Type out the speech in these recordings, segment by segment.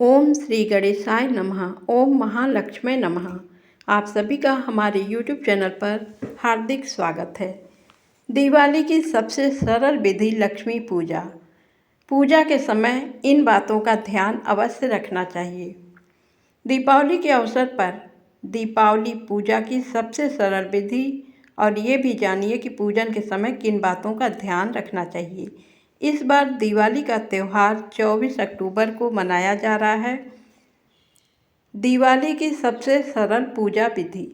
ओम श्री गणेशाय नमः। ओम महालक्ष्मी नमः। आप सभी का हमारे YouTube चैनल पर हार्दिक स्वागत है। दिवाली की सबसे सरल विधि लक्ष्मी पूजा। पूजा के समय इन बातों का ध्यान अवश्य रखना चाहिए। दीपावली के अवसर पर दीपावली पूजा की सबसे सरल विधि और ये भी जानिए कि पूजन के समय किन बातों का ध्यान रखना चाहिए। इस बार दिवाली का त्यौहार 24 अक्टूबर को मनाया जा रहा है। दिवाली की सबसे सरल पूजा विधि।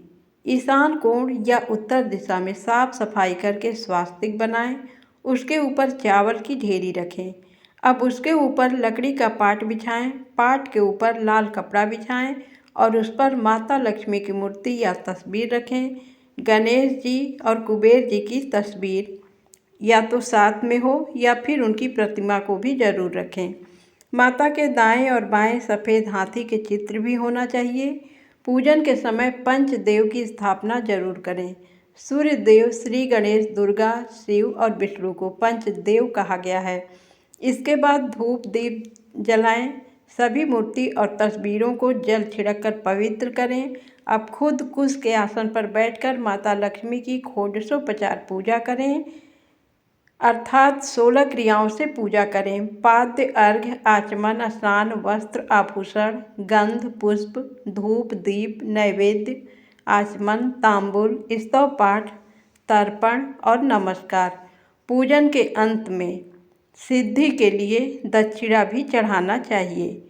ईशान कोण या उत्तर दिशा में साफ सफाई करके स्वास्तिक बनाएं। उसके ऊपर चावल की ढेरी रखें। अब उसके ऊपर लकड़ी का पाट बिछाएं। पाट के ऊपर लाल कपड़ा बिछाएं और उस पर माता लक्ष्मी की मूर्ति या तस्वीर रखें। गणेश जी और कुबेर जी की तस्वीर या तो साथ में हो या फिर उनकी प्रतिमा को भी जरूर रखें। माता के दाएं और बाएं सफ़ेद हाथी के चित्र भी होना चाहिए। पूजन के समय पंचदेव की स्थापना जरूर करें। सूर्य देव, श्री गणेश, दुर्गा, शिव और विष्णु को पंचदेव कहा गया है। इसके बाद धूप दीप जलाएं। सभी मूर्ति और तस्वीरों को जल छिड़क कर पवित्र करें। अब खुद कुश के आसन पर बैठकर माता लक्ष्मी की षोडशोपचार पूजा करें, अर्थात 16 क्रियाओं से पूजा करें। पाद्य, अर्घ्य, आचमन, स्नान, वस्त्र, आभूषण, गंध, पुष्प, धूप, दीप, नैवेद्य, आचमन, तांबूल, स्तव पाठ, तर्पण और नमस्कार। पूजन के अंत में सिद्धि के लिए दक्षिणा भी चढ़ाना चाहिए।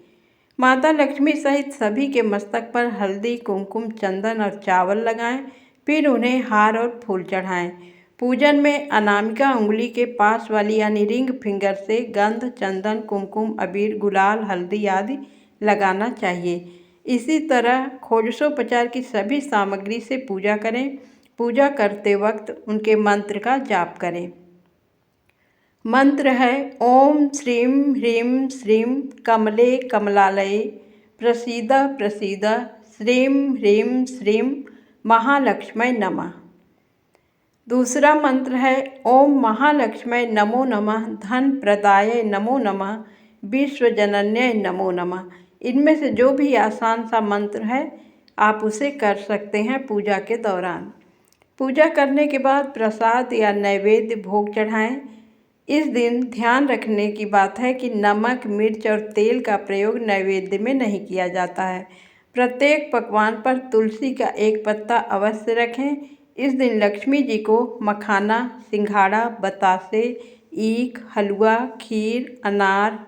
माता लक्ष्मी सहित सभी के मस्तक पर हल्दी, कुमकुम, चंदन और चावल लगाएं, फिर उन्हें हार और फूल चढ़ाएं। पूजन में अनामिका उंगली के पास वाली यानी रिंग फिंगर से गंध, चंदन, कुमकुम, अबीर, गुलाल, हल्दी आदि लगाना चाहिए। इसी तरह षोडशोपचार की सभी सामग्री से पूजा करें। पूजा करते वक्त उनके मंत्र का जाप करें। मंत्र है ओम श्रीं ह्रीं श्रीं कमले कमलालये प्रसीद प्रसीद श्रीं ह्रीं श्रीं महालक्ष्मी नमः। दूसरा मंत्र है ओम महालक्ष्मी नमो नमः, धन प्रदाय नमो नमः, विश्वजनन्य नमो नमः। इनमें से जो भी आसान सा मंत्र है आप उसे कर सकते हैं पूजा के दौरान। पूजा करने के बाद प्रसाद या नैवेद्य भोग चढ़ाएं। इस दिन ध्यान रखने की बात है कि नमक, मिर्च और तेल का प्रयोग नैवेद्य में नहीं किया जाता है। प्रत्येक पकवान पर तुलसी का एक पत्ता अवश्य रखें। इस दिन लक्ष्मी जी को मखाना, सिंघाड़ा, बतासे, ईख, हलवा, खीर, अनार,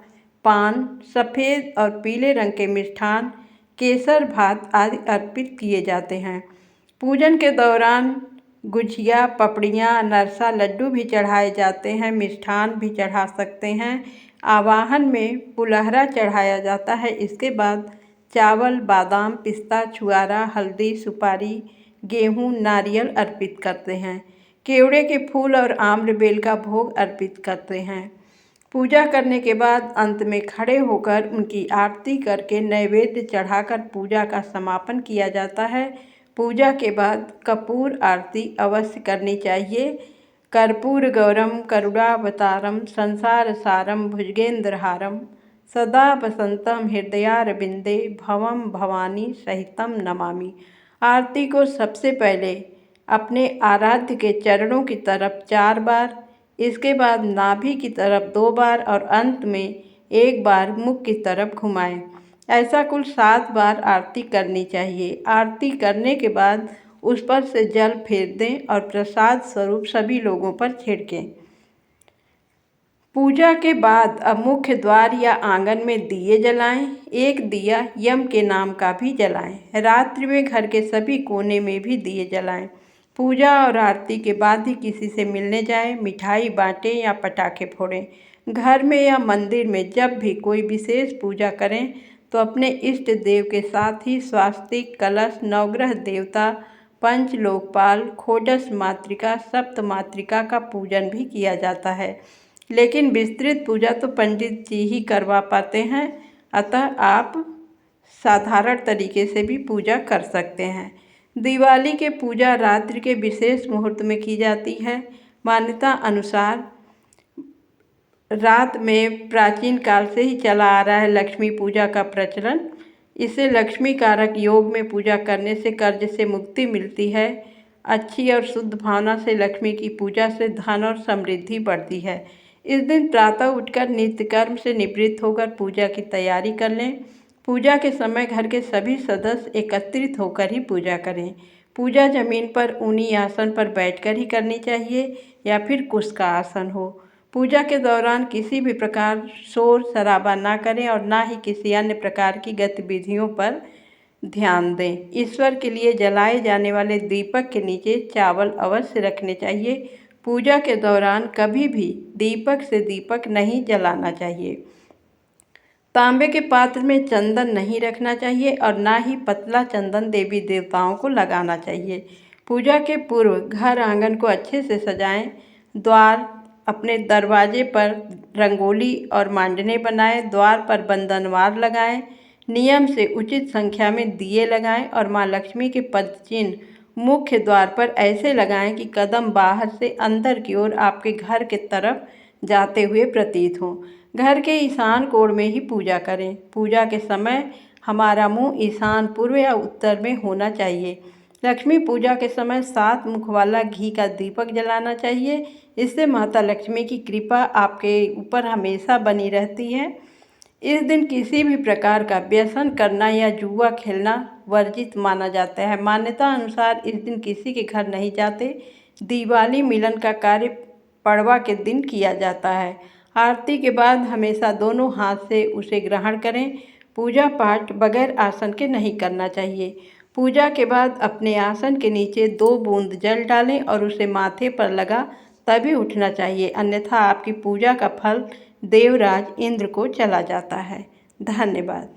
पान, सफ़ेद और पीले रंग के मिष्ठान, केसर भात आदि अर्पित किए जाते हैं। पूजन के दौरान गुझिया, पपड़ियाँ, अनरसा, लड्डू भी चढ़ाए जाते हैं। मिष्ठान भी चढ़ा सकते हैं। आवाहन में पुलहरा चढ़ाया जाता है। इसके बाद चावल, बादाम, पिस्ता, छुआरा, हल्दी, सुपारी, गेहूं, नारियल अर्पित करते हैं। केवड़े के फूल और आम्र बेल का भोग अर्पित करते हैं। पूजा करने के बाद अंत में खड़े होकर उनकी आरती करके नैवेद्य चढ़ाकर पूजा का समापन किया जाता है। पूजा के बाद कपूर आरती अवश्य करनी चाहिए। कर्पूर गौरम करुणावतारम संसार सारम भुजगेंद्रहारम सदा वसंतम हृदयारविंदे भवम भवानी सहितम नमामि। आरती को सबसे पहले अपने आराध्य के चरणों की तरफ 4 बार, इसके बाद नाभि की तरफ 2 बार और अंत में 1 बार मुख की तरफ घुमाएं। ऐसा कुल 7 बार आरती करनी चाहिए। आरती करने के बाद उस पर से जल फेर दें और प्रसाद स्वरूप सभी लोगों पर छिड़कें। पूजा के बाद अब मुख्य द्वार या आंगन में दिए जलाएं। एक दिया यम के नाम का भी जलाएं। रात्रि में घर के सभी कोने में भी दिए जलाएं। पूजा और आरती के बाद ही किसी से मिलने जाएं, मिठाई बांटें या पटाखे फोड़ें। घर में या मंदिर में जब भी कोई विशेष पूजा करें तो अपने इष्ट देव के साथ ही स्वास्तिक, कलश, नवग्रह देवता, पंच लोकपाल, खोडस मातृका, सप्त मातृका का पूजन भी किया जाता है। लेकिन विस्तृत पूजा तो पंडित जी ही करवा पाते हैं, अतः आप साधारण तरीके से भी पूजा कर सकते हैं। दिवाली के पूजा रात्रि के विशेष मुहूर्त में की जाती है। मान्यता अनुसार रात में प्राचीन काल से ही चला आ रहा है लक्ष्मी पूजा का प्रचलन। इसे लक्ष्मी कारक योग में पूजा करने से कर्ज से मुक्ति मिलती है। अच्छी और शुद्ध भावना से लक्ष्मी की पूजा से धन और समृद्धि बढ़ती है। इस दिन प्रातः उठकर नित्य कर्म से निवृत्त होकर पूजा की तैयारी कर लें। पूजा के समय घर के सभी सदस्य एकत्रित होकर ही पूजा करें। पूजा जमीन पर ऊनी आसन पर बैठकर ही करनी चाहिए या फिर कुश का आसन हो। पूजा के दौरान किसी भी प्रकार शोर शराबा ना करें और ना ही किसी अन्य प्रकार की गतिविधियों पर ध्यान दें। ईश्वर के लिए जलाए जाने वाले दीपक के नीचे चावल अवश्य रखने चाहिए। पूजा के दौरान कभी भी दीपक से दीपक नहीं जलाना चाहिए। तांबे के पात्र में चंदन नहीं रखना चाहिए और ना ही पतला चंदन देवी देवताओं को लगाना चाहिए। पूजा के पूर्व घर आंगन को अच्छे से सजाएं। द्वार अपने दरवाजे पर रंगोली और मांडने बनाएं। द्वार पर बंधनवार लगाएं। नियम से उचित संख्या में दिए लगाएं और माँ लक्ष्मी के पद चिन्ह मुख्य द्वार पर ऐसे लगाएं कि कदम बाहर से अंदर की ओर आपके घर के तरफ जाते हुए प्रतीत हों। घर के ईशान कोण में ही पूजा करें। पूजा के समय हमारा मुंह ईशान पूर्व या उत्तर में होना चाहिए। लक्ष्मी पूजा के समय 7 मुख वाला घी का दीपक जलाना चाहिए। इससे माता लक्ष्मी की कृपा आपके ऊपर हमेशा बनी रहती है। इस दिन किसी भी प्रकार का व्यसन करना या जुआ खेलना वर्जित माना जाता है। मान्यता अनुसार इस दिन किसी के घर नहीं जाते। दिवाली मिलन का कार्य पड़वा के दिन किया जाता है। आरती के बाद हमेशा दोनों हाथ से उसे ग्रहण करें। पूजा पाठ बगैर आसन के नहीं करना चाहिए। पूजा के बाद अपने आसन के नीचे 2 बूंद जल डालें और उसे माथे पर लगा तभी उठना चाहिए, अन्यथा आपकी पूजा का फल देवराज इंद्र को चला जाता है। धन्यवाद।